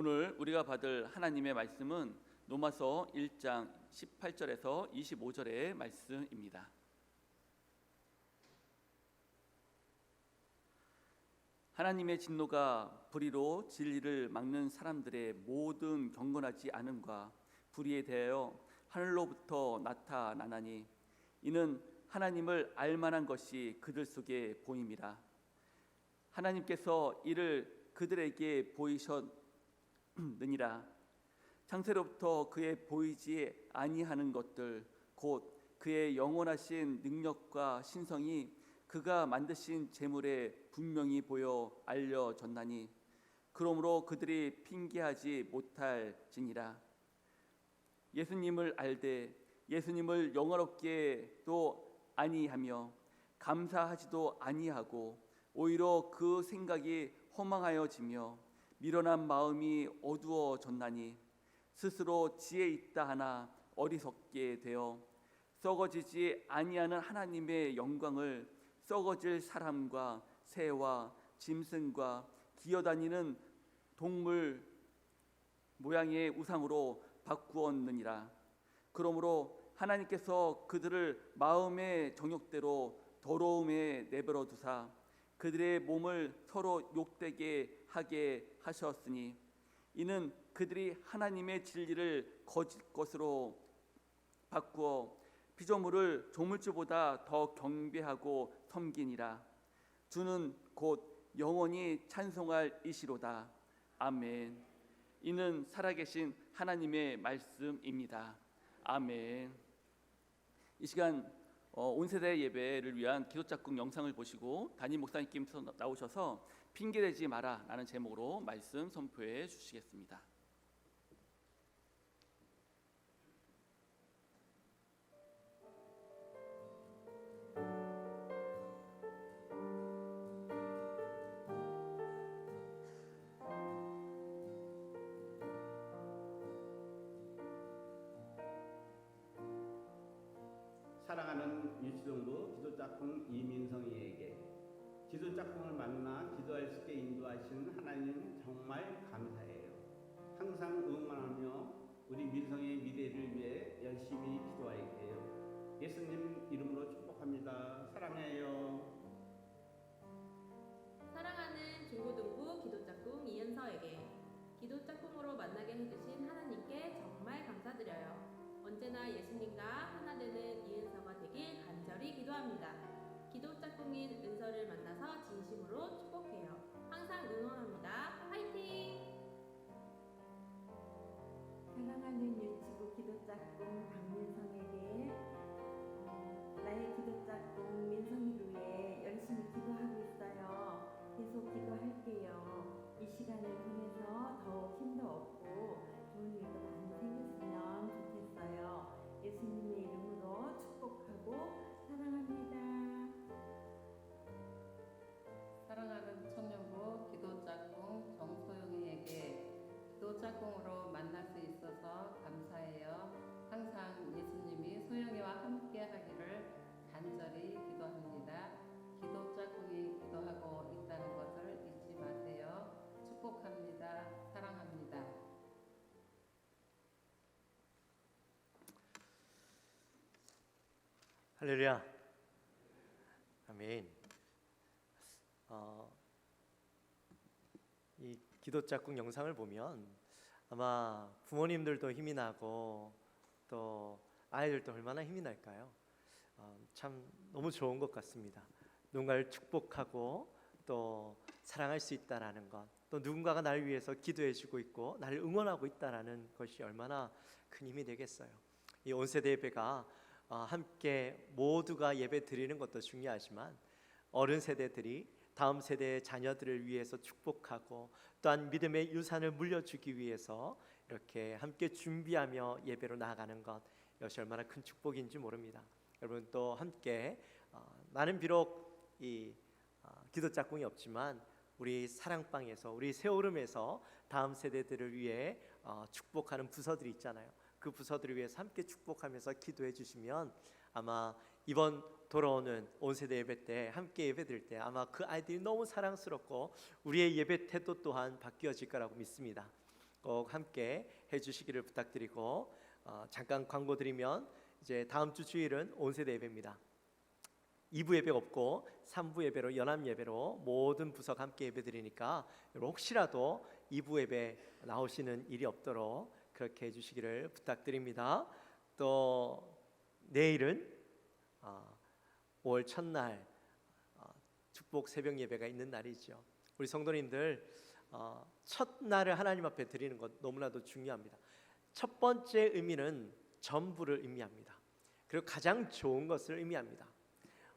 오늘 우리가 받을 하나님의 말씀은 로마서 1장 18절에서 25절의 말씀입니다. 하나님의 진노가 불의로 진리를 막는 사람들의 모든 경건하지 않음과 불의에 대하여 하늘로부터 나타나나니 이는 하나님을 알만한 것이 그들 속에 보임이라. 하나님께서 이를 그들에게 보이셨느니라. 창세로부터 그의 보이지 아니하는 것들 곧 그의 영원하신 능력과 신성이 그가 만드신 재물에 분명히 보여 알려졌나니 그러므로 그들이 핑계하지 못할지니라. 예수님을 알되 예수님을 영화롭게도 아니하며 감사하지도 아니하고 오히려 그 생각이 허망하여지며 미련한 마음이 어두워졌나니 스스로 지혜 있다 하나 어리석게 되어 썩어지지 아니하는 하나님의 영광을 썩어질 사람과 새와 짐승과 기어다니는 동물 모양의 우상으로 바꾸었느니라. 그러므로 하나님께서 그들을 마음의 정욕대로 더러움에 내버려 두사 그들의 몸을 서로 욕되게 하게 하셨으니 이는 그들이 하나님의 진리를 거짓 것으로 바꾸어 피조물을 조물주보다 더 경배하고 섬기니라. 주는 곧 영원히 찬송할 이시로다. 아멘. 이는 살아계신 하나님의 말씀입니다. 아멘. 이 시간 온 세대 예배를 위한 기도짝꿍 영상을 보시고 담임 목사님께서 나오셔서 핑계대지 마라 라는 제목으로 말씀 선포해 주시겠습니다. 사랑하는 유치동부 기도짝꿍 이민성이에게 기도짝꿍을 만나 기도할 수 있게 인도하신 하나님 정말 감사해요. 항상 응원하며 우리 민성의 미래를 위해 열심히 기도할게요. 예수님 이름으로 축복합니다. 사랑해요. 사랑하는 중고등부 기도짝꿍 이은서에게 기도짝꿍으로 만나게 해주신 하나님께 정말 감사드려요. 언제나 예수님과 하나 되는 이은서가 되길 간절히 기도합니다. 기도짝꿍인 은서를 만나서 진심으로 축복해요. 항상 응원합니다. 화이팅! 사랑하는 유치부 기도짝꿍 박민성에게 나의 기도짝꿍 민성이를 위해 열심히 기도하고 있어요. 계속 기도할게요. 이 시간을 통해서 더욱 힘도 얻고 좋은 일도 많이 생겼으면 좋겠어요. 예수님의 이름으로 축복하고 사랑합니다. 사랑하는 청년부 기도짝꿍 정소영이에게 기도짝꿍으로 만날 수 있어서 감사해요. 항상 예수님이 소영이와 함께 하기를 간절히 기도합니다. 기도짝꿍이 기도하고 있다는 것을 잊지 마세요. 축복합니다. 사랑합니다. 할렐루야. 아멘. 이 기도짝꿍 영상을 보면 아마 부모님들도 힘이 나고 또 아이들도 얼마나 힘이 날까요? 참 너무 좋은 것 같습니다. 누군가를 축복하고 또 사랑할 수 있다라는 것, 또 누군가가 나를 위해서 기도해주고 있고 나를 응원하고 있다라는 것이 얼마나 큰 힘이 되겠어요. 이 온세대 예배가 함께 모두가 예배 드리는 것도 중요하지만 어른 세대들이 다음 세대의 자녀들을 위해서 축복하고 또한 믿음의 유산을 물려주기 위해서 이렇게 함께 준비하며 예배로 나아가는 것, 이것이 얼마나 큰 축복인지 모릅니다. 여러분 또 함께 나는 비록 이 기도짝꿍이 없지만 우리 사랑방에서 우리 새오름에서 다음 세대들을 위해 축복하는 부서들이 있잖아요. 그 부서들을 위해서 함께 축복하면서 기도해 주시면 아마 이번 돌아오는 온세대 예배 때 함께 예배 드릴 때 아마 그 아이들이 너무 사랑스럽고 우리의 예배 태도 또한 바뀌어질 거라고 믿습니다. 꼭 함께 해주시기를 부탁드리고 잠깐 광고 드리면 이제 다음 주 주일은 온세대 예배입니다. 2부 예배 없고 3부 예배로 연합 예배로 모든 부석 함께 예배 드리니까 혹시라도 2부 예배 나오시는 일이 없도록 그렇게 해주시기를 부탁드립니다. 또 내일은 5월 첫날 축복 새벽 예배가 있는 날이죠. 우리 성도님들 첫날을 하나님 앞에 드리는 것 너무나도 중요합니다. 첫 번째 의미는 전부를 의미합니다. 그리고 가장 좋은 것을 의미합니다.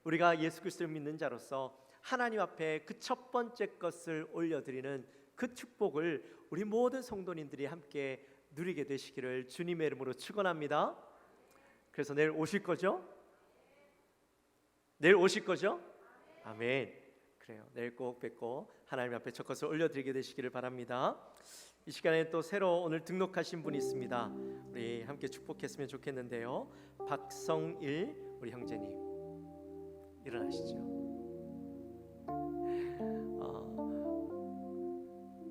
우리가 예수 그리스도를 믿는 자로서 하나님 앞에 그 첫 번째 것을 올려드리는 그 축복을 우리 모든 성도님들이 함께 누리게 되시기를 주님의 이름으로 축원합니다. 그래서 내일 오실 거죠? 내일 오실 거죠? 아멘. 그래요. 내일 꼭 뵙고 하나님 앞에 첫 것을 올려드리게 되시기를 바랍니다. 이 시간에 또 새로 오늘 등록하신 분이 있습니다. 우리 함께 축복했으면 좋겠는데요. 박성일 우리 형제님 일어나시죠.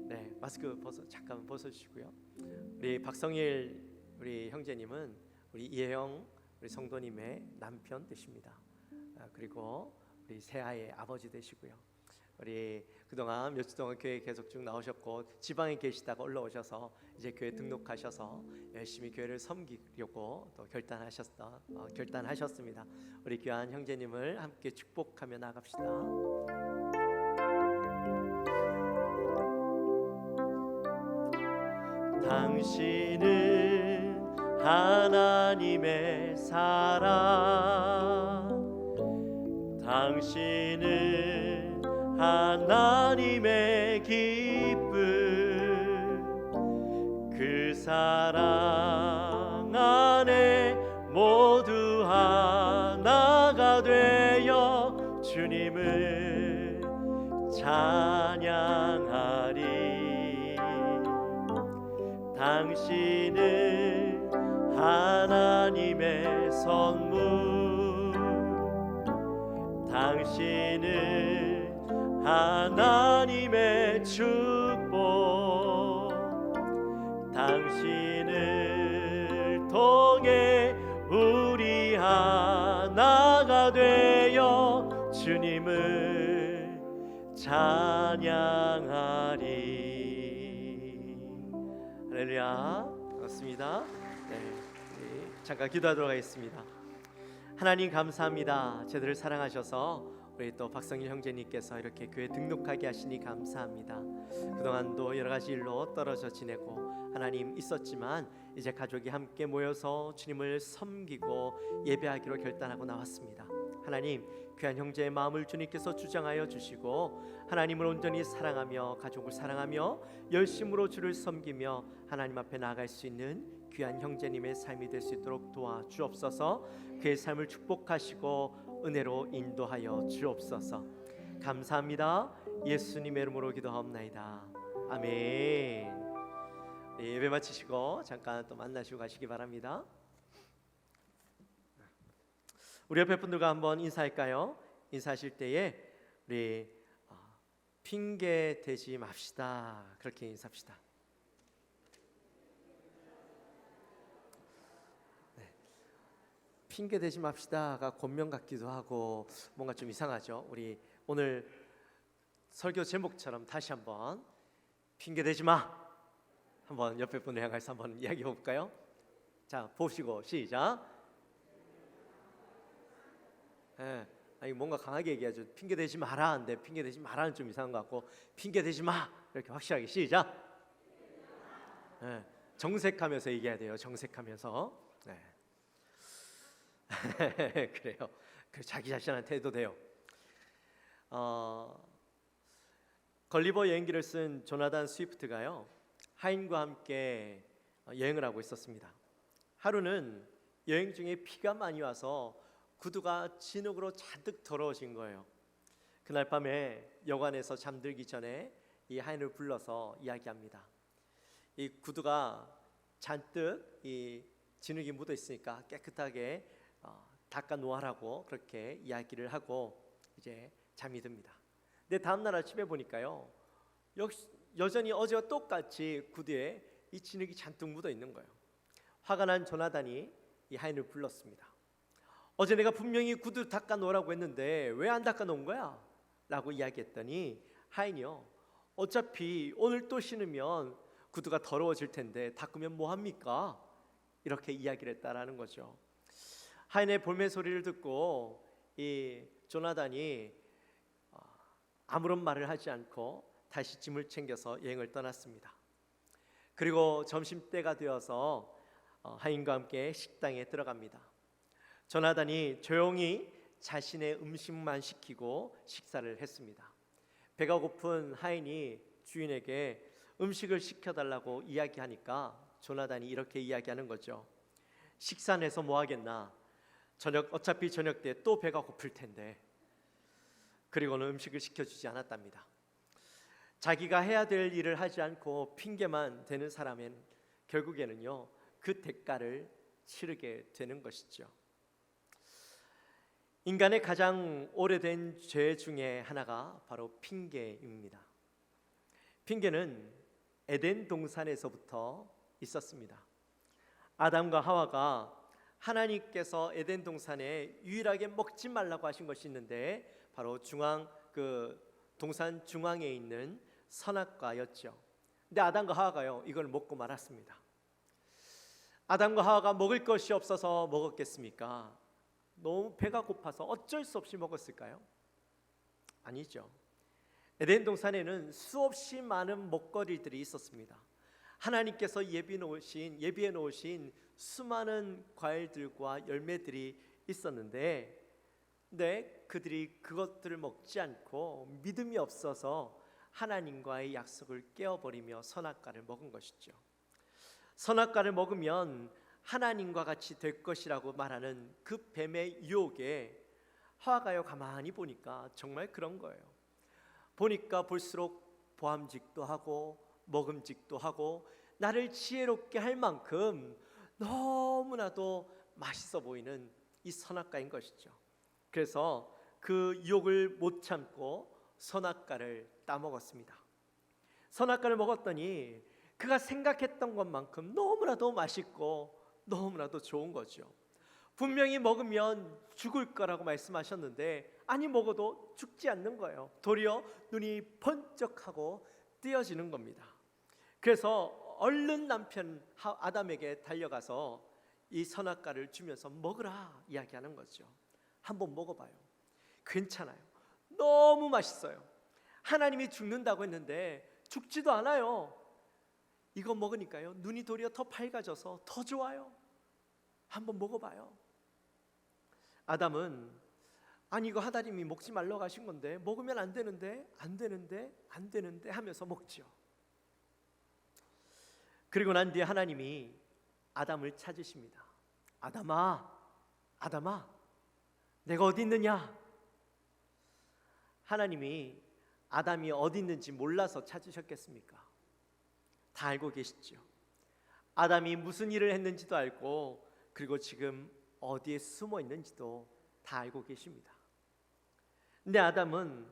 네, 마스크 잠깐 벗어주시고요. 우리 박성일 우리 형제님은 우리 이혜영 우리 성도님의 남편 되십니다. 그리고 우리 새아이의 아버지 되시고요. 우리 그동안 몇 주 동안 교회 계속 쭉 나오셨고 지방에 계시다가 올라오셔서 이제 교회 등록하셔서 열심히 교회를 섬기려고 또 결단하셨습니다. 우리 귀한 형제님을 함께 축복하며 나갑시다. 당신은 하나님의 사랑, 당신은 하나님의 기쁨, 그 사랑 안에 모두 하나가 되어 주님을 찬양하리. 당신은 하나님의 선물, 당신은 하나님의 축복, 당신을 통해 우리 하나가 되어 주님을 찬양하리. 할렐루야. 반갑습니다. 네, 우리 잠깐 기도하도록 하겠습니다. 하나님 감사합니다. 저들을 사랑하셔서 우리 또 박성일 형제님께서 이렇게 교회 등록하게 하시니 감사합니다. 그동안도 여러 가지 일로 떨어져 지내고 하나님 있었지만 이제 가족이 함께 모여서 주님을 섬기고 예배하기로 결단하고 나왔습니다. 하나님 귀한 형제의 마음을 주님께서 주장하여 주시고 하나님을 온전히 사랑하며 가족을 사랑하며 열심으로 주를 섬기며 하나님 앞에 나아갈 수 있는 귀한 형제님의 삶이 될 수 있도록 도와주옵소서. 그의 삶을 축복하시고 은혜로 인도하여 주옵소서. 감사합니다. 예수님의 이름으로 기도하옵나이다. 아멘. 네, 예배 마치시고 잠깐 또 만나시고 가시기 바랍니다. 우리 옆에 분들과 한번 인사할까요? 인사하실 때에 우리 핑계 대지 맙시다. 그렇게 인사합시다. 핑계 대지 맙시다가 권명 같기도 하고 뭔가 좀 이상하죠. 우리 오늘 설교 제목처럼 다시 한번 핑계 대지 마. 한번 옆에 분을 향해서 한번 이야기해 볼까요? 자, 보시고 시작. 예, 아니 뭔가 강하게 얘기하죠. 핑계 대지 마라 하는데 핑계 대지 마라는 좀 이상한 것 같고 핑계 대지 마 이렇게 확실하게 시작. 예, 정색하면서 얘기해야 돼요. 정색하면서. 네. 그래요. 그 자기 자신한테 해도 돼요. 걸리버 여행기를 쓴 조나단 스위프트가요 하인과 함께 여행을 하고 있었습니다. 하루는 여행 중에 비가 많이 와서 구두가 진흙으로 잔뜩 더러워진 거예요. 그날 밤에 여관에서 잠들기 전에 이 하인을 불러서 이야기합니다. 이 구두가 잔뜩 이 진흙이 묻어 있으니까 깨끗하게 닦아 놓으라고 그렇게 이야기를 하고 이제 잠이 듭니다. 근데 다음 날 아침에 보니까요, 역시 여전히 어제와 똑같이 구두에 이 진흙이 잔뜩 묻어 있는 거예요. 화가 난 조나단이 이 하인을 불렀습니다. 어제 내가 분명히 구두 닦아 놓으라고 했는데 왜 안 닦아 놓은 거야? 라고 이야기했더니 하인이요, 어차피 오늘 또 신으면 구두가 더러워질 텐데 닦으면 뭐 합니까? 이렇게 이야기를 했다라는 거죠. 하인의 볼멘 소리를 듣고 이 조나단이 아무런 말을 하지 않고 다시 짐을 챙겨서 여행을 떠났습니다. 그리고 점심때가 되어서 하인과 함께 식당에 들어갑니다. 조나단이 조용히 자신의 음식만 시키고 식사를 했습니다. 배가 고픈 하인이 주인에게 음식을 시켜달라고 이야기하니까 조나단이 이렇게 이야기하는 거죠. 식사는 해서 뭐 하겠나? 어차피 저녁 때 또 배가 고플 텐데. 그리고는 음식을 시켜주지 않았답니다. 자기가 해야 될 일을 하지 않고 핑계만 대는 사람은 결국에는요, 그 대가를 치르게 되는 것이죠. 인간의 가장 오래된 죄 중에 하나가 바로 핑계입니다. 핑계는 에덴 동산에서부터 있었습니다. 아담과 하와가 하나님께서 에덴 동산에 유일하게 먹지 말라고 하신 것이 있는데 바로 동산 중앙에 있는 선악과였죠. 근데 아담과 하와가요, 이걸 먹고 말았습니다. 아담과 하와가 먹을 것이 없어서 먹었겠습니까? 너무 배가 고파서 어쩔 수 없이 먹었을까요? 아니죠. 에덴 동산에는 수없이 많은 먹거리들이 있었습니다. 하나님께서 예비해 놓으신 수많은 과일들과 열매들이 있었는데, 그들이 그것들을 먹지 않고 믿음이 없어서 하나님과의 약속을 깨어버리며 선악과를 먹은 것이죠. 선악과를 먹으면 하나님과 같이 될 것이라고 말하는 그 뱀의 유혹에 하와가요, 가만히 보니까 정말 그런 거예요. 보니까 볼수록 보암직도 하고 먹음직도 하고 나를 지혜롭게 할 만큼 너무나도 맛있어 보이는 이 선악과인 것이죠. 그래서 그 유혹을 못 참고 선악과를 따먹었습니다. 선악과를 먹었더니 그가 생각했던 것만큼 너무나도 맛있고 너무나도 좋은 거죠. 분명히 먹으면 죽을 거라고 말씀하셨는데 아니, 먹어도 죽지 않는 거예요. 도리어 눈이 번쩍하고 띄어지는 겁니다. 그래서 얼른 남편 아담에게 달려가서 이 선악과를 주면서 먹으라 이야기하는 거죠. 한번 먹어봐요. 괜찮아요. 너무 맛있어요. 하나님이 죽는다고 했는데 죽지도 않아요. 이거 먹으니까요, 눈이 도리어 더 밝아져서 더 좋아요. 한번 먹어봐요. 아담은 아니, 이거 하나님이 먹지 말라고 하신 건데 먹으면 안 되는데 하면서 먹죠. 그리고 난 뒤에 하나님이 아담을 찾으십니다. 아담아, 내가 어디 있느냐? 하나님이 아담이 어디 있는지 몰라서 찾으셨겠습니까? 다 알고 계시죠. 아담이 무슨 일을 했는지도 알고, 그리고 지금 어디에 숨어 있는지도 다 알고 계십니다. 근데 아담은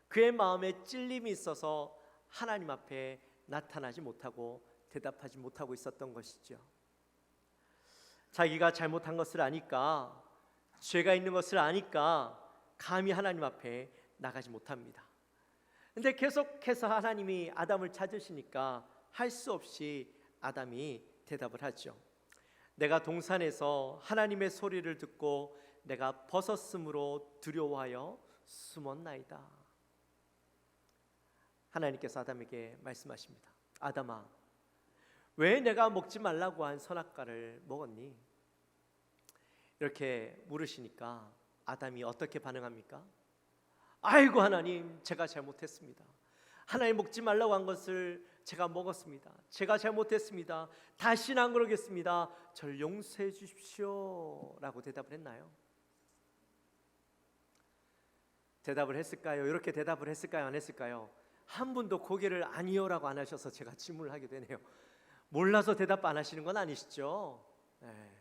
그의 마음에 찔림이 있어서 하나님 앞에 나타나지 못하고 대답하지 못하고 있었던 것이죠. 자기가 잘못한 것을 아니까, 죄가 있는 것을 아니까 감히 하나님 앞에 나가지 못합니다. 근데 계속해서 하나님이 아담을 찾으시니까 할 수 없이 아담이 대답을 하죠. 내가 동산에서 하나님의 소리를 듣고 내가 벗었으므로 두려워하여 숨었나이다. 하나님께서 아담에게 말씀하십니다. 아담아, 왜 내가 먹지 말라고 한 선악과를 먹었니? 이렇게 물으시니까 아담이 어떻게 반응합니까? 아이고 하나님, 제가 잘못했습니다. 하나님 먹지 말라고 한 것을 제가 먹었습니다. 제가 잘못했습니다. 다시는 안 그러겠습니다. 저를 용서해 주십시오 라고 대답을 했나요? 대답을 했을까요? 이렇게 대답을 했을까요? 안 했을까요? 한 분도 고개를 아니요라고 안 하셔서 제가 질문을 하게 되네요. 몰라서 대답 안 하시는 건 아니시죠? 네.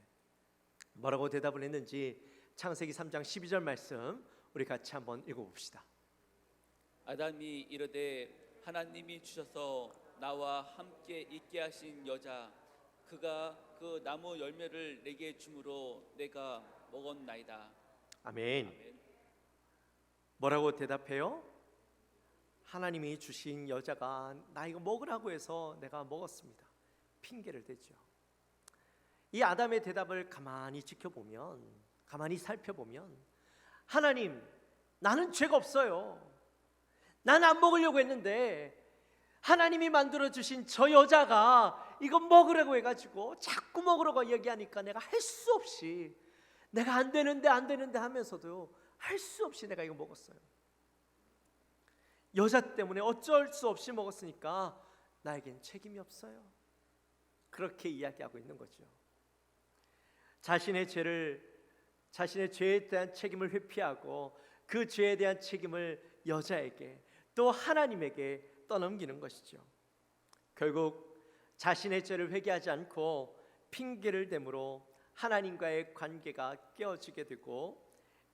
뭐라고 대답을 했는지 창세기 3장 12절 말씀 우리 같이 한번 읽어봅시다. 아담이 이르되 하나님이 주셔서 나와 함께 있게 하신 여자 그가 그 나무 열매를 내게 주므로 내가 먹었나이다. 아멘. 아멘. 뭐라고 대답해요? 하나님이 주신 여자가 나 이거 먹으라고 해서 내가 먹었습니다. 핑계를 대죠. 이 아담의 대답을 가만히 지켜보면, 가만히 살펴보면, 하나님, 나는 죄가 없어요. 나는 안 먹으려고 했는데 하나님이 만들어 주신 저 여자가 이거 먹으라고 해가지고 자꾸 먹으라고 얘기하니까 내가 할 수 없이, 내가 안 되는데 하면서도 할 수 없이 내가 이거 먹었어요. 여자 때문에 어쩔 수 없이 먹었으니까 나에겐 책임이 없어요. 그렇게 이야기하고 있는 거죠. 자신의 죄에 대한 책임을 회피하고 그 죄에 대한 책임을 여자에게 또 하나님에게 떠넘기는 것이죠. 결국 자신의 죄를 회개하지 않고 핑계를 대므로 하나님과의 관계가 깨어지게 되고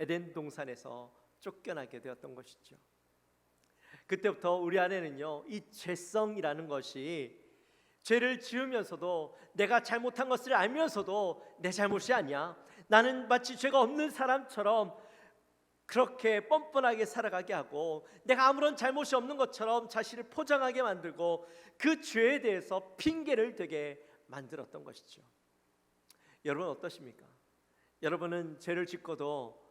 에덴 동산에서 쫓겨나게 되었던 것이죠. 그때부터 우리 안에는요, 이 죄성이라는 것이 죄를 지으면서도 내가 잘못한 것을 알면서도 내 잘못이 아니야, 나는 마치 죄가 없는 사람처럼 그렇게 뻔뻔하게 살아가게 하고 내가 아무런 잘못이 없는 것처럼 자신을 포장하게 만들고 그 죄에 대해서 핑계를 대게 만들었던 것이죠. 여러분 어떠십니까? 여러분은 죄를 짓고도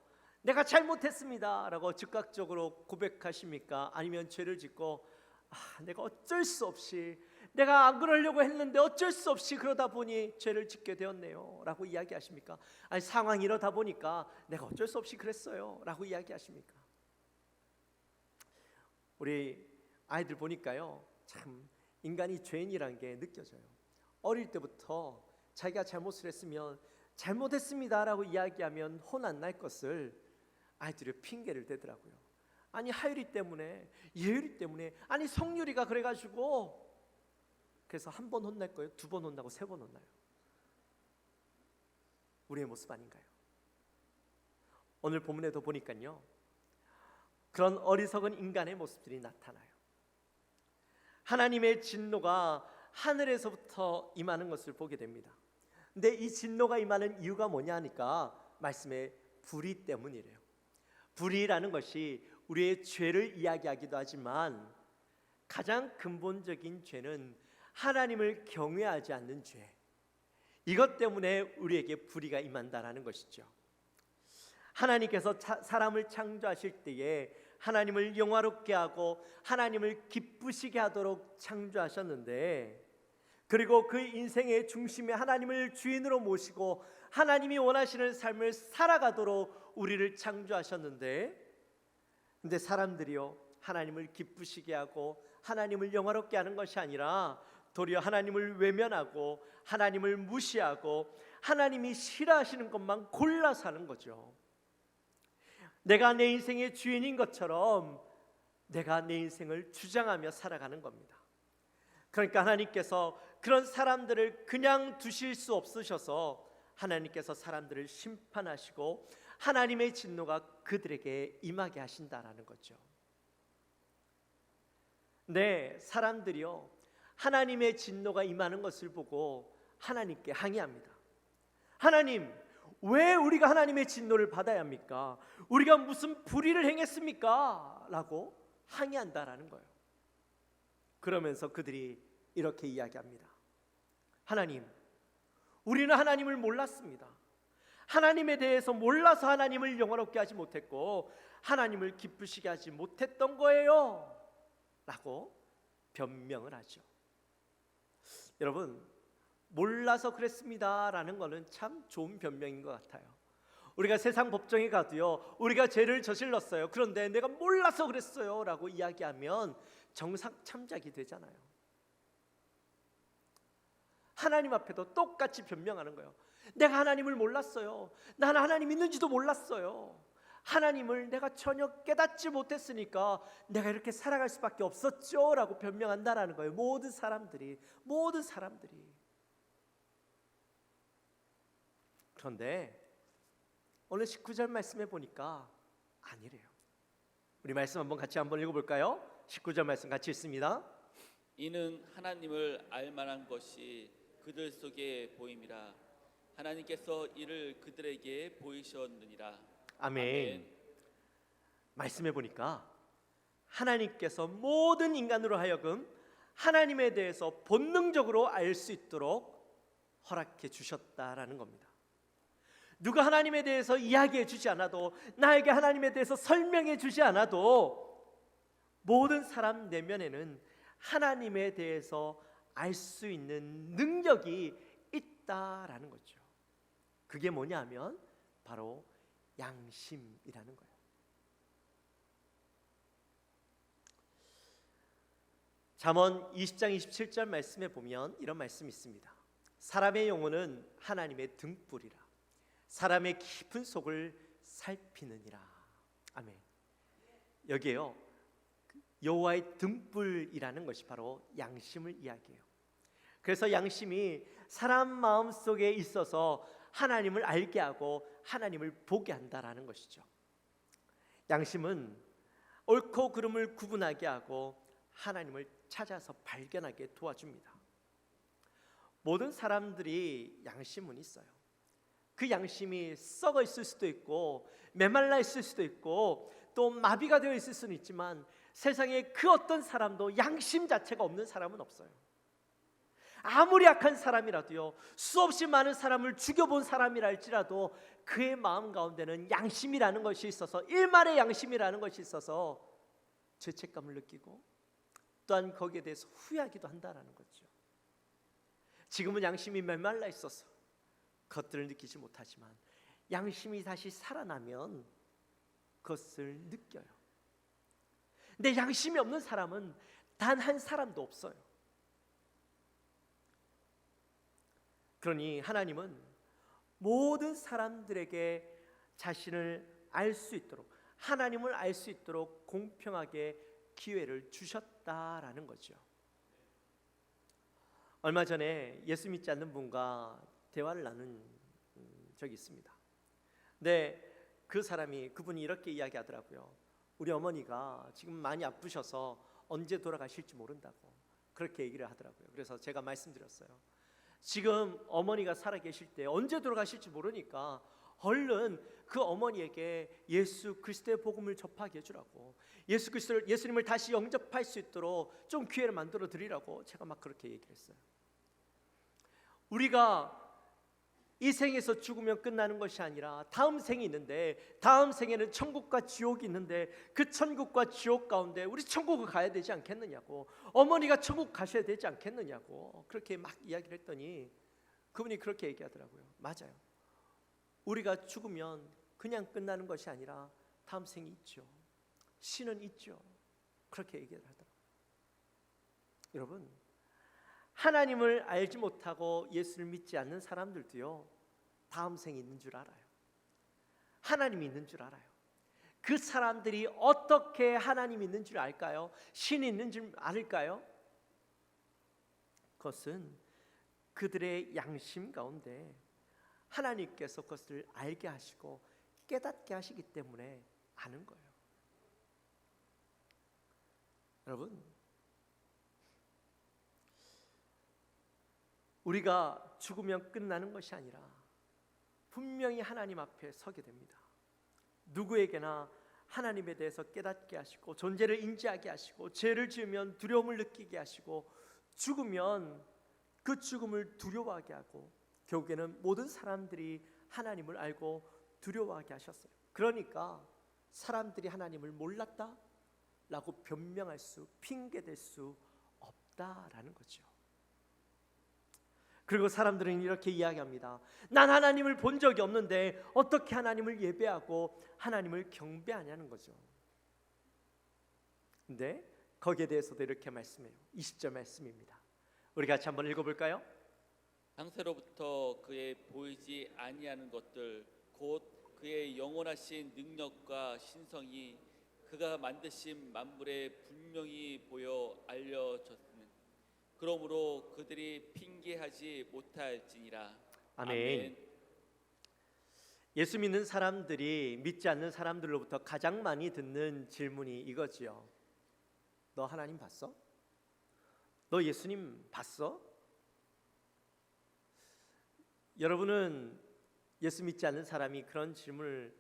내가 잘못했습니다 라고 즉각적으로 고백하십니까? 아니면 죄를 짓고 내가 어쩔 수 없이, 내가 안 그러려고 했는데 어쩔 수 없이 그러다 보니 죄를 짓게 되었네요 라고 이야기하십니까? 아니 상황이 이러다 보니까 내가 어쩔 수 없이 그랬어요 라고 이야기하십니까? 우리 아이들 보니까요, 참 인간이 죄인이란 게 느껴져요. 어릴 때부터 자기가 잘못을 했으면 잘못했습니다 라고 이야기하면 혼 안 날 것을 아이들이 핑계를 대더라고요. 아니 하율이 때문에, 예율이 때문에, 아니 성률이가 그래가지고, 그래서 한 번 혼날 거예요, 두 번 혼나고 세 번 혼나요. 우리의 모습 아닌가요? 오늘 본문에도 보니까요, 그런 어리석은 인간의 모습들이 나타나요. 하나님의 진노가 하늘에서부터 임하는 것을 보게 됩니다. 근데 이 진노가 임하는 이유가 뭐냐 하니까 말씀에 불의 때문이래요. 불의라는 것이 우리의 죄를 이야기하기도 하지만 가장 근본적인 죄는 하나님을 경외하지 않는 죄, 이것 때문에 우리에게 불의가 임한다라는 것이죠. 하나님께서 사람을 창조하실 때에 하나님을 영화롭게 하고 하나님을 기쁘시게 하도록 창조하셨는데, 그리고 그 인생의 중심에 하나님을 주인으로 모시고 하나님이 원하시는 삶을 살아가도록 우리를 창조하셨는데, 근데 사람들이요, 하나님을 기쁘시게 하고 하나님을 영화롭게 하는 것이 아니라 도리어 하나님을 외면하고 하나님을 무시하고 하나님이 싫어하시는 것만 골라 사는 거죠. 내가 내 인생의 주인인 것처럼 내가 내 인생을 주장하며 살아가는 겁니다. 그러니까 하나님께서 그런 사람들을 그냥 두실 수 없으셔서 하나님께서 사람들을 심판하시고 하나님의 진노가 그들에게 임하게 하신다라는 거죠. 네, 사람들이요, 하나님의 진노가 임하는 것을 보고 하나님께 항의합니다. 하나님, 왜 우리가 하나님의 진노를 받아야 합니까? 우리가 무슨 불의를 행했습니까? 라고 항의한다라는 거예요. 그러면서 그들이 이렇게 이야기합니다. 하나님, 우리는 하나님을 몰랐습니다. 하나님에 대해서 몰라서 하나님을 영화롭게 하지 못했고 하나님을 기쁘시게 하지 못했던 거예요 라고 변명을 하죠. 여러분, 몰라서 그랬습니다 라는 거는 참 좋은 변명인 것 같아요. 우리가 세상 법정에 가도요, 우리가 죄를 저질렀어요, 그런데 내가 몰라서 그랬어요 라고 이야기하면 정상 참작이 되잖아요. 하나님 앞에도 똑같이 변명하는 거예요. 내가 하나님을 몰랐어요. 나는 하나님 있는지도 몰랐어요. 하나님을 내가 전혀 깨닫지 못했으니까 내가 이렇게 살아갈 수밖에 없었죠 라고 변명한다라는 거예요. 모든 사람들이. 그런데 오늘 19절 말씀에 보니까 아니래요. 우리 말씀 같이 한번 읽어볼까요? 19절 말씀 같이 읽습니다. 이는 하나님을 알 만한 것이 그들 속에 보임이라. 하나님께서 이를 그들에게 보이셨느니라. 아멘. 말씀해 보니까 하나님께서 모든 인간으로 하여금 하나님에 대해서 본능적으로 알 수 있도록 허락해 주셨다라는 겁니다. 누가 하나님에 대해서 이야기해 주지 않아도, 나에게 하나님에 대해서 설명해 주지 않아도 모든 사람 내면에는 하나님에 대해서 알 수 있는 능력이 있다라는 거죠. 그게 뭐냐면 바로 양심이라는 거예요. 잠언 20장 27절 말씀에 보면 이런 말씀이 있습니다. 사람의 영혼은 하나님의 등불이라, 사람의 깊은 속을 살피느니라. 아멘. 여기에요, 여호와의 등불이라는 것이 바로 양심을 이야기해요. 그래서 양심이 사람 마음 속에 있어서 하나님을 알게 하고 하나님을 보게 한다라는 것이죠. 양심은 옳고 그름을 구분하게 하고 하나님을 찾아서 발견하게 도와줍니다. 모든 사람들이 양심은 있어요. 그 양심이 썩어 있을 수도 있고 메말라 있을 수도 있고 또 마비가 되어 있을 수는 있지만 세상에 그 어떤 사람도 양심 자체가 없는 사람은 없어요. 아무리 악한 사람이라도요, 수없이 많은 사람을 죽여본 사람이라 할지라도 그의 마음 가운데는 양심이라는 것이 있어서, 일말의 양심이라는 것이 있어서 죄책감을 느끼고 또한 거기에 대해서 후회하기도 한다는 거죠. 지금은 양심이 메말라 있어서 그것들을 느끼지 못하지만 양심이 다시 살아나면 그것을 느껴요. 근데 양심이 없는 사람은 단 한 사람도 없어요. 그러니 하나님은 모든 사람들에게 자신을 알 수 있도록, 하나님을 알 수 있도록 공평하게 기회를 주셨다라는 거죠. 얼마 전에 예수 믿지 않는 분과 대화를 나눈 적이 있습니다. 근데 그분이 이렇게 이야기하더라고요. 우리 어머니가 지금 많이 아프셔서 언제 돌아가실지 모른다고 그렇게 얘기를 하더라고요. 그래서 제가 말씀드렸어요. 지금 어머니가 살아계실 때 언제 돌아가실지 모르니까 얼른 그 어머니에게 예수 그리스도의 복음을 접하게 해주라고, 예수님을 다시 영접할 수 있도록 좀 기회를 만들어 드리라고 제가 막 그렇게 얘기를 했어요. 우리가 이 생에서 죽으면 끝나는 것이 아니라 다음 생이 있는데, 다음 생에는 천국과 지옥이 있는데 그 천국과 지옥 가운데 우리 천국을 가야 되지 않겠느냐고, 어머니가 천국 가셔야 되지 않겠느냐고 그렇게 막 이야기를 했더니 그분이 그렇게 얘기하더라고요. 맞아요. 우리가 죽으면 그냥 끝나는 것이 아니라 다음 생이 있죠. 신은 있죠. 그렇게 얘기를 하더라고요. 여러분, 하나님을 알지 못하고 예수를 믿지 않는 사람들도요, 다음 생이 있는 줄 알아요. 하나님이 있는 줄 알아요. 그 사람들이 어떻게 하나님이 있는 줄 알까요? 신이 있는 줄 알까요? 그것은 그들의 양심 가운데 하나님께서 그것을 알게 하시고 깨닫게 하시기 때문에 아는 거예요. 여러분, 우리가 죽으면 끝나는 것이 아니라 분명히 하나님 앞에 서게 됩니다. 누구에게나 하나님에 대해서 깨닫게 하시고 존재를 인지하게 하시고 죄를 지으면 두려움을 느끼게 하시고 죽으면 그 죽음을 두려워하게 하고 결국에는 모든 사람들이 하나님을 알고 두려워하게 하셨어요. 그러니까 사람들이 하나님을 몰랐다? 라고 변명할 수, 핑계댈 수 없다라는 거죠. 그리고 사람들은 이렇게 이야기합니다. 난 하나님을 본 적이 없는데 어떻게 하나님을 예배하고 하나님을 경배하냐는 거죠. 근데 거기에 대해서도 이렇게 말씀해요. 20절 말씀입니다. 우리 같이 한번 읽어볼까요? 창세로부터 그의 보이지 아니하는 것들 곧 그의 영원하신 능력과 신성이 그가 만드신 만물에 분명히 보여 알려졌으니 그러므로 그들이 핑계하지 못할지니라. 아멘. 예수 믿는 사람들이 믿지 않는 사람들로부터 가장 많이 듣는 질문이 이거지요. 너 하나님 봤어? 너 예수님 봤어? 여러분은 예수 믿지 않는 사람이 그런 질문을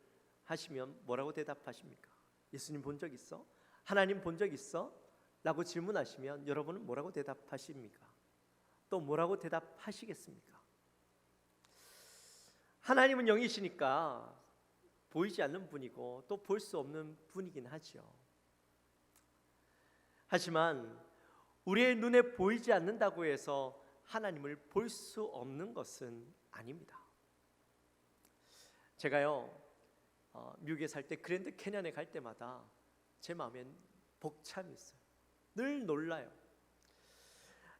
하시면 뭐라고 대답하십니까? 예수님 본 적 있어? 하나님 본 적 있어? 라고 질문하시면 여러분은 뭐라고 대답하십니까? 또 뭐라고 대답하시겠습니까? 하나님은 영이시니까 보이지 않는 분이고 또 볼 수 없는 분이긴 하죠. 하지만 우리의 눈에 보이지 않는다고 해서 하나님을 볼 수 없는 것은 아닙니다. 제가요 미국에 살 때 그랜드 캐년에 갈 때마다 제 마음엔 벅참이 있어요. 늘 놀라요.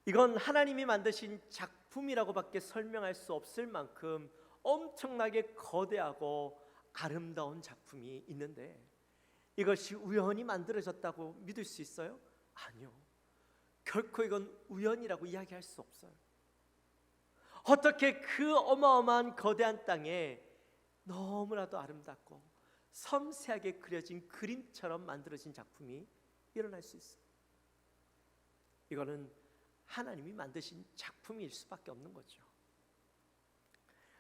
이건 하나님이 만드신 작품이라고밖에 설명할 수 없을 만큼 엄청나게 거대하고 아름다운 작품이 있는데 이것이 우연히 만들어졌다고 믿을 수 있어요? 아니요. 결코 이건 우연이라고 이야기할 수 없어요. 어떻게 그 어마어마한 거대한 땅에 너무나도 아름답고 섬세하게 그려진 그림처럼 만들어진 작품이 일어날 수 있어요? 이거는 하나님이 만드신 작품일 수밖에 없는 거죠.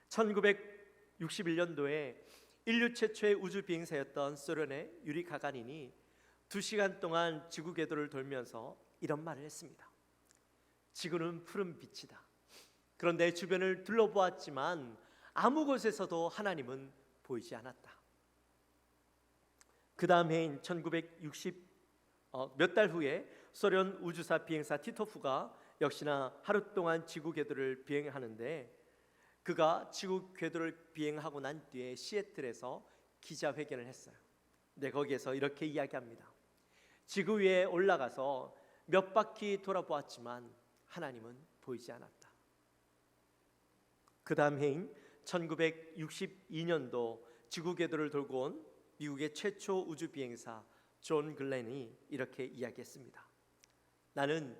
1961년도에 인류 최초의 우주 비행사였던 소련의 유리 가가린이 2시간 동안 지구 궤도를 돌면서 이런 말을 했습니다. 지구는 푸른 빛이다. 그런데 주변을 둘러보았지만 아무 곳에서도 하나님은 보이지 않았다. 그 다음 해인 1960 몇 달 후에 소련 우주사 비행사 티토프가 역시나 하루 동안 지구 궤도를 비행하는데 그가 지구 궤도를 비행하고 난 뒤에 시애틀에서 기자회견을 했어요. 네, 거기에서 이렇게 이야기합니다. 지구 위에 올라가서 몇 바퀴 돌아보았지만 하나님은 보이지 않았다. 그 다음 해인 1962년도 지구 궤도를 돌고 온 미국의 최초 우주 비행사 존 글렌이 이렇게 이야기했습니다. 나는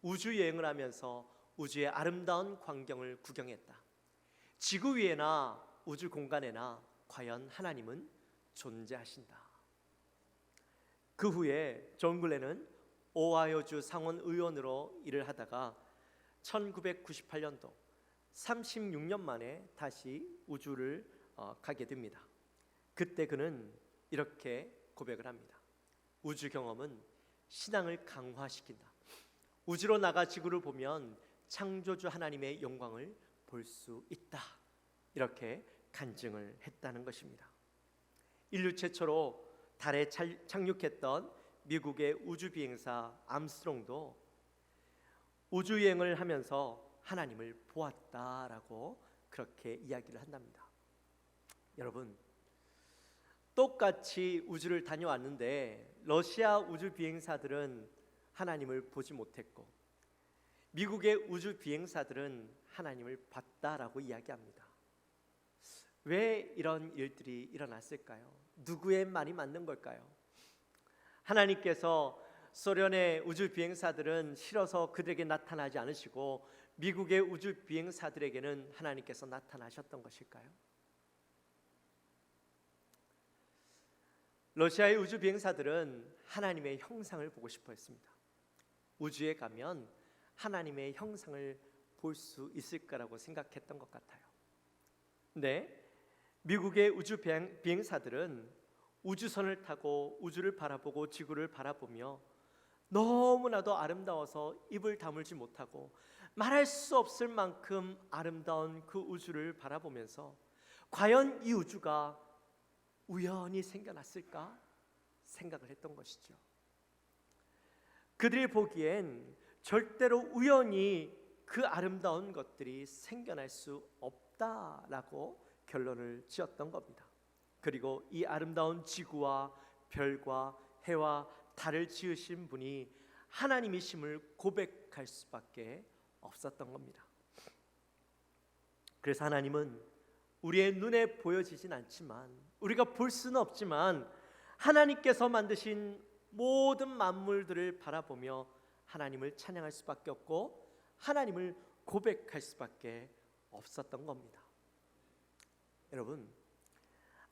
우주 여행을 하면서 우주의 아름다운 광경을 구경했다. 지구 위에나 우주 공간에나 과연 하나님은 존재하신다. 그 후에 존 글렌은 오하이오주 상원 의원으로 일을 하다가 1998년도 36년 만에 다시 우주를 가게 됩니다. 그때 그는 이렇게 고백을 합니다. 우주 경험은 신앙을 강화시킨다. 우주로 나가 지구를 보면 창조주 하나님의 영광을 볼 수 있다. 이렇게 간증을 했다는 것입니다. 인류 최초로 달에 착륙했던 미국의 우주 비행사 암스트롱도 우주 여행을 하면서 하나님을 보았다라고 그렇게 이야기를 한답니다. 여러분, 똑같이 우주를 다녀왔는데 러시아 우주 비행사들은 하나님을 보지 못했고 미국의 우주 비행사들은 하나님을 봤다라고 이야기합니다. 왜 이런 일들이 일어났을까요? 누구의 말이 맞는 걸까요? 하나님께서 소련의 우주 비행사들은 싫어서 그들에게 나타나지 않으시고 미국의 우주 비행사들에게는 하나님께서 나타나셨던 것일까요? 러시아의 우주 비행사들은 하나님의 형상을 보고 싶어 했습니다. 우주에 가면 하나님의 형상을 볼 수 있을 거라고 생각했던 것 같아요. 근데 미국의 우주 비행사들은 우주선을 타고 우주를 바라보고 지구를 바라보며 너무나도 아름다워서 입을 다물지 못하고 말할 수 없을 만큼 아름다운 그 우주를 바라보면서 과연 이 우주가 우연히 생겨났을까 생각을 했던 것이죠. 그들이 보기엔 절대로 우연히 그 아름다운 것들이 생겨날 수 없다라고 결론을 지었던 겁니다. 그리고 이 아름다운 지구와 별과 해와 달을 지으신 분이 하나님이심을 고백할 수밖에 없었던 겁니다. 그래서 하나님은 우리의 눈에 보여지진 않지만 우리가 볼 수는 없지만 하나님께서 만드신 모든 만물들을 바라보며 하나님을 찬양할 수밖에 없고 하나님을 고백할 수밖에 없었던 겁니다. 여러분,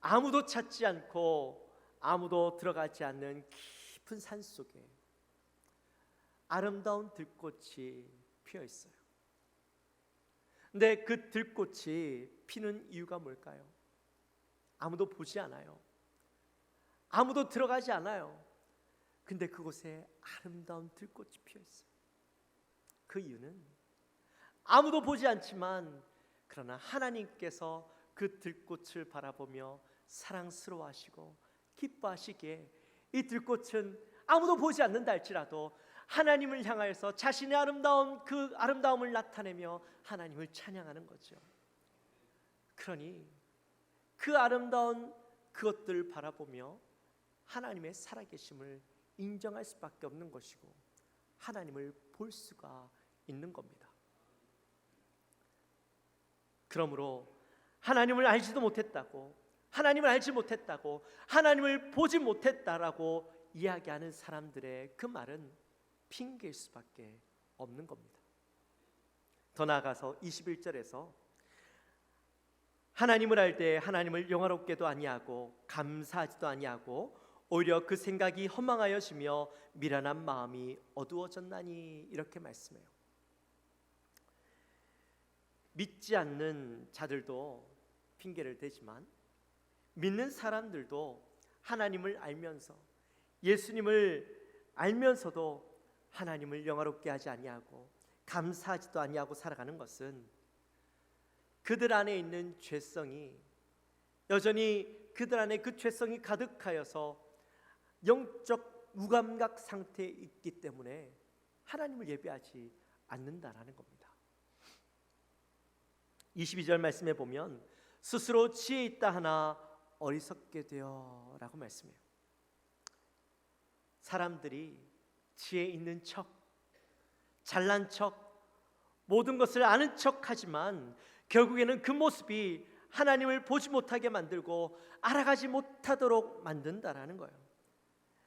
아무도 찾지 않고 아무도 들어가지 않는 깊은 산 속에 아름다운 들꽃이 피어 있어요. 근데 그 들꽃이 피는 이유가 뭘까요? 아무도 보지 않아요. 아무도 들어가지 않아요. 근데 그곳에 아름다운 들꽃이 피어 있어요. 그 이유는 아무도 보지 않지만 그러나 하나님께서 그 들꽃을 바라보며 사랑스러워하시고 기뻐하시기에 이 들꽃은 아무도 보지 않는다 할지라도 하나님을 향하여서 자신의 아름다운 그 아름다움을 나타내며 하나님을 찬양하는 거죠. 그러니 그 아름다운 그것들을 바라보며 하나님의 살아계심을 인정할 수밖에 없는 것이고 하나님을 볼 수가 있는 겁니다. 그러므로 하나님을 알지도 못했다고, 하나님을 알지 못했다고, 하나님을 보지 못했다라고 이야기하는 사람들의 그 말은 핑계일 수밖에 없는 겁니다. 더 나아가서 21절에서 하나님을 알 때 하나님을 영화롭게도 아니하고 감사하지도 아니하고 오히려 그 생각이 허망하여지며 미련한 마음이 어두워졌나니 이렇게 말씀해요. 믿지 않는 자들도 핑계를 대지만 믿는 사람들도 하나님을 알면서 예수님을 알면서도 하나님을 영화롭게 하지 아니하고 감사하지도 아니하고 살아가는 것은 그들 안에 있는 죄성이 여전히 그들 안에 그 죄성이 가득하여서 영적 무감각 상태에 있기 때문에 하나님을 예배하지 않는다라는 겁니다. 22절 말씀에 보면 스스로 지혜 있다 하나 어리석게 되어 라고 말씀해요. 사람들이 지혜 있는 척, 잘난 척, 모든 것을 아는 척 하지만 결국에는 그 모습이 하나님을 보지 못하게 만들고 알아가지 못하도록 만든다라는 거예요.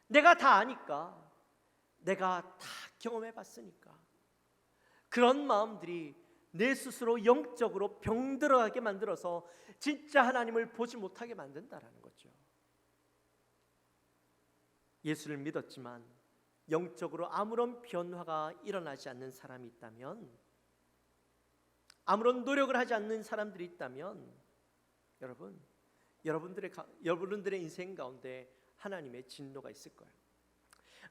내가 다 아니까, 내가 다 경험해 봤으니까 그런 마음들이 내 스스로 영적으로 병들어가게 만들어서 진짜 하나님을 보지 못하게 만든다라는 거죠. 예수를 믿었지만 영적으로 아무런 변화가 일어나지 않는 사람이 있다면, 아무런 노력을 하지 않는 사람들이 있다면 여러분들의 인생 가운데 하나님의 진노가 있을 거예요.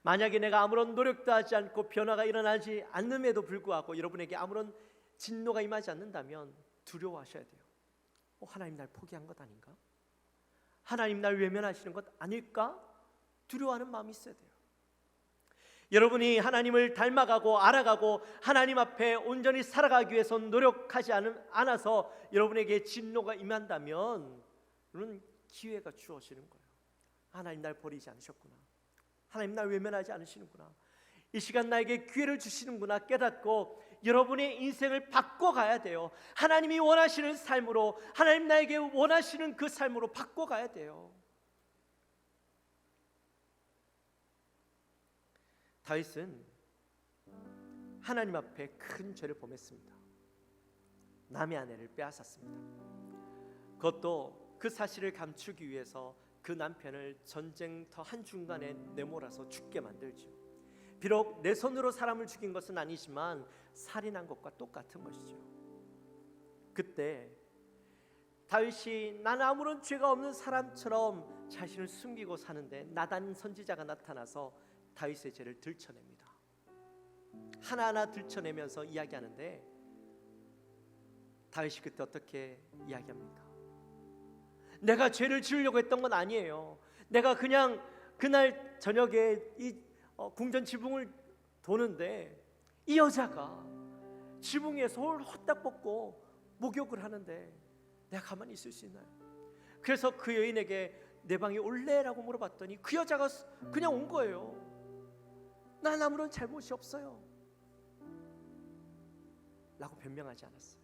만약에 내가 아무런 노력도 하지 않고 변화가 일어나지 않음에도 불구하고 여러분에게 아무런 진노가 임하지 않는다면 두려워하셔야 돼요. 하나님 날 포기한 것 아닌가? 하나님 날 외면하시는 것 아닐까? 두려워하는 마음이 있어야 돼요. 여러분이 하나님을 닮아가고 알아가고 하나님 앞에 온전히 살아가기 위해서 노력하지 않아서 여러분에게 진노가 임한다면 여러분 기회가 주어지는 거예요. 하나님 날 버리지 않으셨구나. 하나님 날 외면하지 않으시는구나. 이 시간 나에게 기회를 주시는구나 깨닫고 여러분의 인생을 바꿔가야 돼요. 하나님이 원하시는 삶으로, 하나님 나에게 원하시는 그 삶으로 바꿔가야 돼요. 다윗은 하나님 앞에 큰 죄를 범했습니다. 남의 아내를 빼앗았습니다. 그것도 그 사실을 감추기 위해서 그 남편을 전쟁터 한중간에 내몰아서 죽게 만들죠. 비록 내 손으로 사람을 죽인 것은 아니지만 살인한 것과 똑같은 것이죠. 그때 다윗이 나는 아무런 죄가 없는 사람처럼 자신을 숨기고 사는데 나단 선지자가 나타나서 다윗의 죄를 들춰냅니다. 하나하나 들춰내면서 이야기하는데 다윗이 그때 어떻게 이야기합니까? 내가 죄를 지으려고 했던 건 아니에요. 내가 그냥 그날 저녁에 이 궁전 지붕을 도는데 이 여자가 지붕 위에서 홀딱 벗고 목욕을 하는데 내가 가만히 있을 수 있나요? 그래서 그 여인에게 내 방에 올래라고 물어봤더니 그 여자가 그냥 온 거예요. 난 아무런 잘못이 없어요 라고 변명하지 않았어요.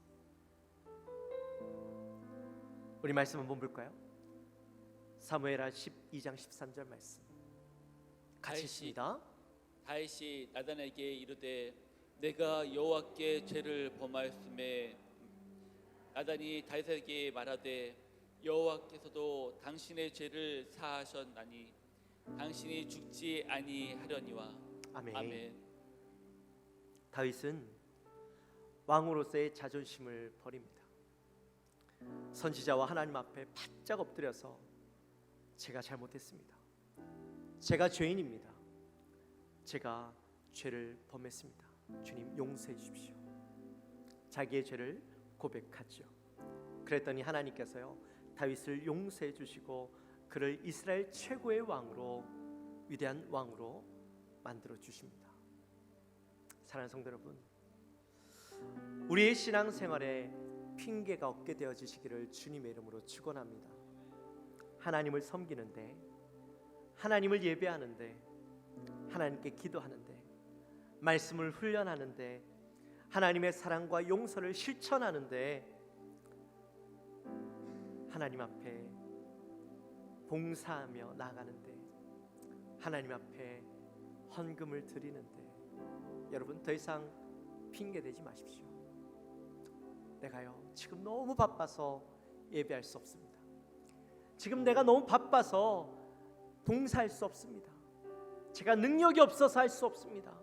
우리 말씀 한번 볼까요? 사무엘하 12장 13절 말씀 같이 읽습니다. 다윗이 나단에게 이르되 내가 여호와께 죄를 범하였음에 나단이 다윗에게 말하되 여호와께서도 당신의 죄를 사하셨나니 당신이 죽지 아니하려니와. 아멘. 아멘. 다윗은 왕으로서의 자존심을 버립니다. 선지자와 하나님 앞에 바짝 엎드려서 제가 잘못했습니다. 제가 죄인입니다. 제가 죄를 범했습니다. 주님 용서해 주십시오. 자기의 죄를 고백하죠. 그랬더니 하나님께서요 다윗을 용서해 주시고 그를 이스라엘 최고의 왕으로, 위대한 왕으로 만들어 주십니다. 사랑하는 성도 여러분, 우리의 신앙생활에 핑계가 없게 되어지시기를 주님의 이름으로 축원합니다. 하나님을 섬기는데, 하나님을 예배하는데, 하나님께 기도하는데, 말씀을 훈련하는데, 하나님의 사랑과 용서를 실천하는데, 하나님 앞에 봉사하며 나아가는데, 하나님 앞에 헌금을 드리는데, 여러분 더 이상 핑계 대지 마십시오. 내가요 지금 너무 바빠서 예배할 수 없습니다. 지금 내가 너무 바빠서 봉사할 수 없습니다. 제가 능력이 없어서 할 수 없습니다.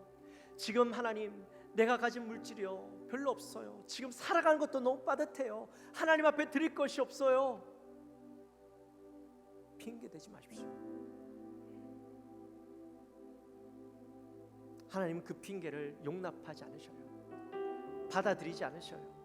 지금 하나님 내가 가진 물질이요 별로 없어요. 지금 살아가는 것도 너무 빠듯해요. 하나님 앞에 드릴 것이 없어요. 핑계 대지 마십시오. 하나님은 그 핑계를 용납하지 않으셔요. 받아들이지 않으셔요.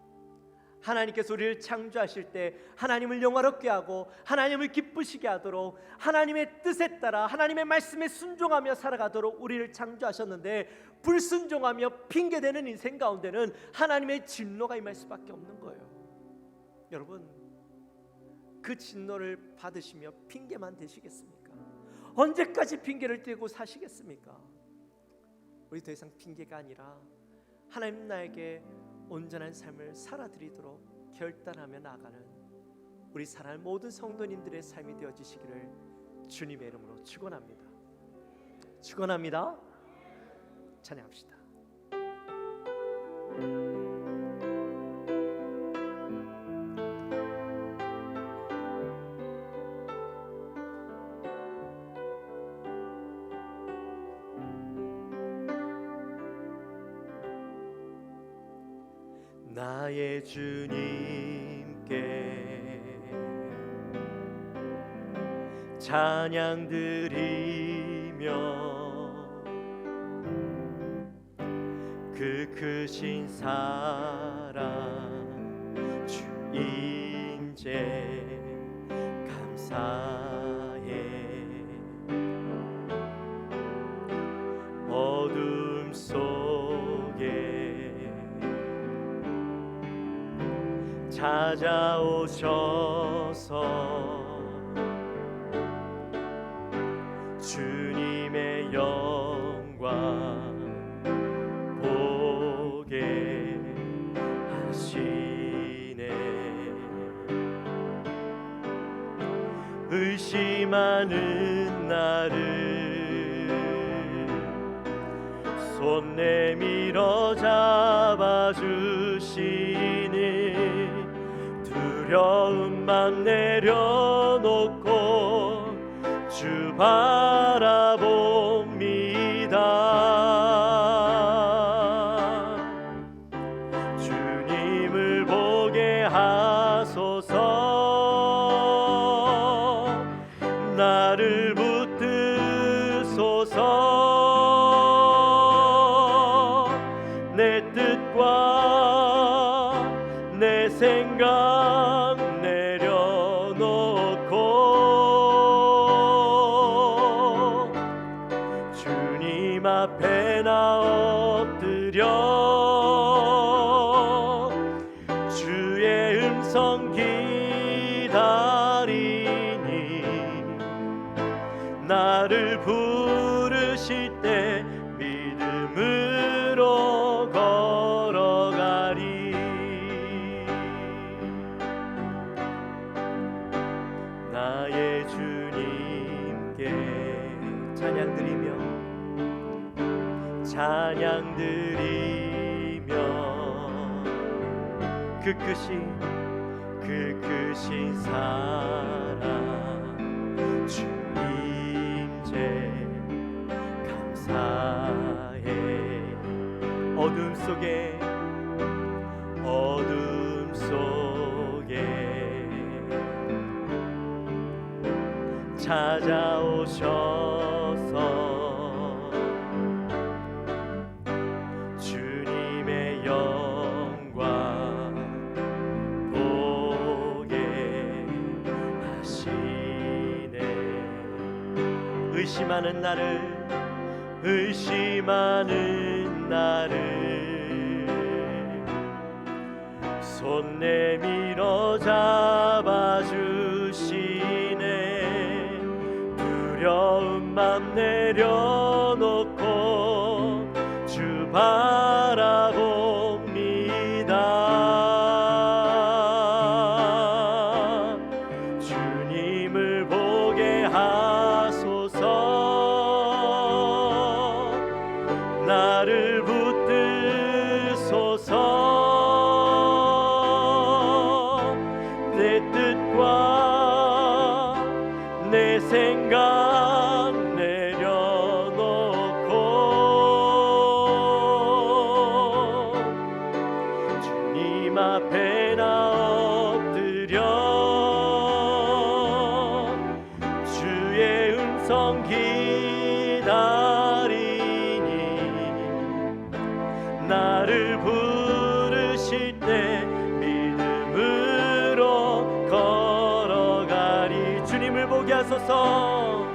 하나님께서 우리를 창조하실 때 하나님을 영화롭게 하고 하나님을 기쁘시게 하도록 하나님의 뜻에 따라 하나님의 말씀에 순종하며 살아가도록 우리를 창조하셨는데, 불순종하며 핑계대는 인생 가운데는 하나님의 진노가 임할 수밖에 없는 거예요. 여러분, 그 진노를 받으시며 핑계만 대시겠습니까? 언제까지 핑계를 대고 사시겠습니까? 우리 더 이상 핑계가 아니라 하나님 나에게 온전한 삶을 살아드리도록 결단하며 나아가는 우리 사랑하는 모든 성도님들의 삶이 되어지시기를 주님의 이름으로 축원합니다. 축원합니다. 찬양합시다. 나의 주님께 찬양 드리며 그 크신 사랑 주 인재 감사해. 어둠 속에 찾아오셔서 주님의 영광 보게 하시네. 의심하는 나를 손 내밀어 잡아주시니 두려움만 내려놓고 주 바라봅니다. 주님을 보게 하소서. 나를 붙드소서. 내 뜻과 내 생각 내려놓고 주님 앞에 나 엎드려 주의 음성 기다리니 나를 부르실 때 믿음으로 걸어가리. 나의 주님께 찬양 드리며 그 크신 사랑 주 임재 감사해. 어둠 속에 어둠 속에 찾아오셔서 주님의 영광 보게 하시네. 의심하는 나를 손 내밀어 잡아주시네. 두려운 맘 내려놓고 주 바라봅니다. 주님을 보게 하소서. 나를 붙드소서. 내 뜻과 내 생각 내려놓고 주님 앞에 나 엎드려 주의 음성 기다리니 나를 부르실 때 믿음으로 걸어가리. 주님을 보게 하소서.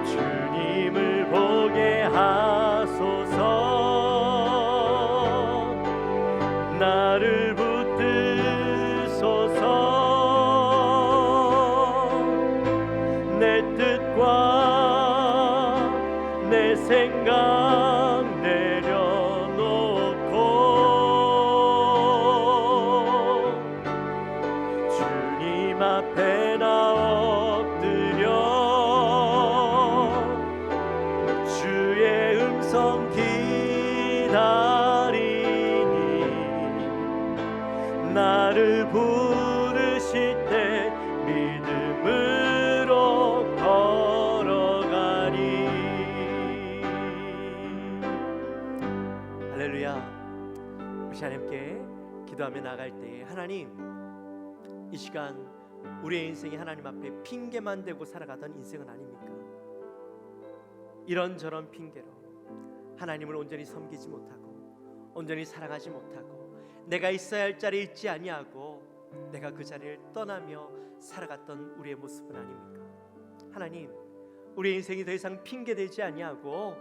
주님을 보게 하소서. 나를 붙드소서. 내 뜻과 내 생각 내려놓고 주님 앞에 나 엎드려 주의 음성 기다리니 나를 부르실 때 믿음으로 걸어가리. 할렐루야. 우리 하나님께 기도하며 나갈 때, 하나님, 이 시간 우리의 인생이 하나님 앞에 핑계만 대고 살아가던 인생은 아닙니까? 이런저런 핑계로 하나님을 온전히 섬기지 못하고 온전히 사랑하지 못하고 내가 있어야 할 자리에 있지 아니하고 내가 그 자리를 떠나며 살아갔던 우리의 모습은 아닙니까? 하나님, 우리의 인생이 더 이상 핑계대지 아니하고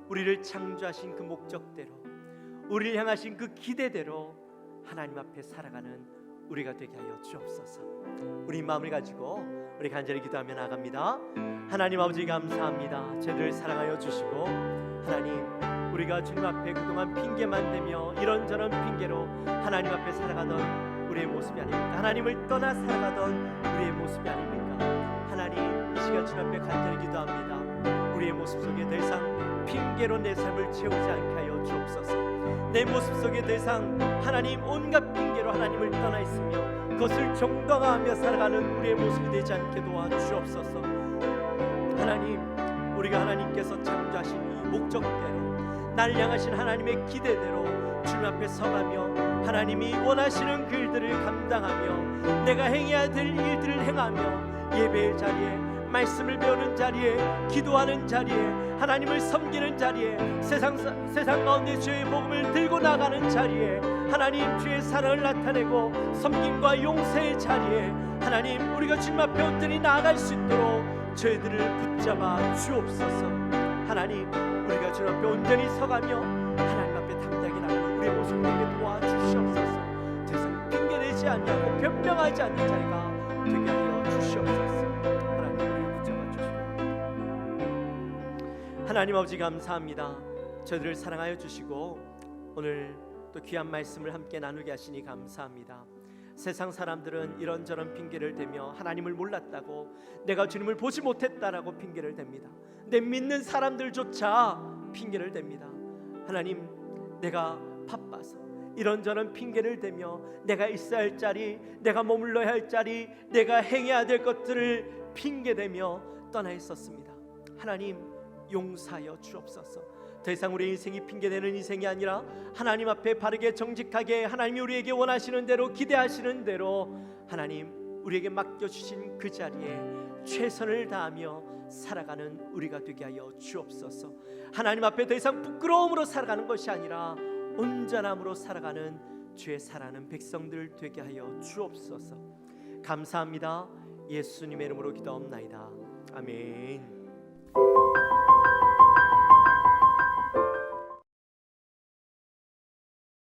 우리를 창조하신 그 목적대로, 우리를 향하신 그 기대대로 하나님 앞에 살아가는 우리가 되게 하여 주옵소서. 우리 마음을 가지고 우리 간절히 기도하며 나갑니다. 하나님 아버지, 감사합니다. 저희들을 사랑하여 주시고, 하나님, 우리가 주님 앞에 그동안 핑계만 대며 이런저런 핑계로 하나님 앞에 살아가던 우리의 모습이 아닙니까? 하나님을 떠나 살아가던 우리의 모습이 아닙니까? 하나님, 이 시간 주님 앞에 간절히 기도합니다. 우리의 모습 속에 더 이상 핑계로 내 삶을 채우지 않게 하여 주옵소서. 내 모습 속에 더 이상 하나님 온갖 핑계로 하나님을 떠나 있으며 그것을 정당화하며 살아가는 우리의 모습이 되지 않게 도와주옵소서. 하나님, 우리가 하나님께서 창조하신 이 목적대로, 날 향하신 하나님의 기대대로 주님 앞에 서가며 하나님이 원하시는 그 일들을 감당하며 내가 행해야 될 일들을 행하며 예배의 자리에, 말씀을 배우는 자리에, 기도하는 자리에, 하나님을 섬기는 자리에, 세상 가운데 주의 복음을 들고 나가는 자리에, 하나님 주의 사랑을 나타내고 섬김과 용서의 자리에 하나님, 우리가 주님 앞에 온전히 나아갈 수 있도록 저희들을 붙잡아 주옵소서. 하나님, 우리가 주님 앞에 온전히 서가며 하나님 앞에 당당히 나가는 우리의 모습 되게 도와주시옵소서. 더 이상 핑계내지 않고 변명하지 않는 자리가 되게 하여 주시옵소서. 하나님, 우리를 붙잡아 주시고, 하나님 아버지, 감사합니다. 저희들을 사랑하여 주시고 오늘 또 귀한 말씀을 함께 나누게 하시니 감사합니다. 세상 사람들은 이런저런 핑계를 대며 하나님을 몰랐다고, 내가 주님을 보지 못했다라고 핑계를 댑니다. 내 믿는 사람들조차 핑계를 댑니다. 하나님, 내가 바빠서 이런저런 핑계를 대며 내가 있어야 할 자리, 내가 머물러야 할 자리, 내가 행해야 될 것들을 핑계대며 떠나 있었습니다. 하나님, 용서하여 주옵소서. 더 이상 우리의 인생이 핑계대는 인생이 아니라 하나님 앞에 바르게 정직하게 하나님이 우리에게 원하시는 대로 기대하시는 대로 하나님 우리에게 맡겨주신 그 자리에 최선을 다하며 살아가는 우리가 되게 하여 주옵소서. 하나님 앞에 더 이상 부끄러움으로 살아가는 것이 아니라 온전함으로 살아가는 주의 사랑하는 백성들 되게 하여 주옵소서. 감사합니다. 예수님의 이름으로 기도합나이다. 아멘.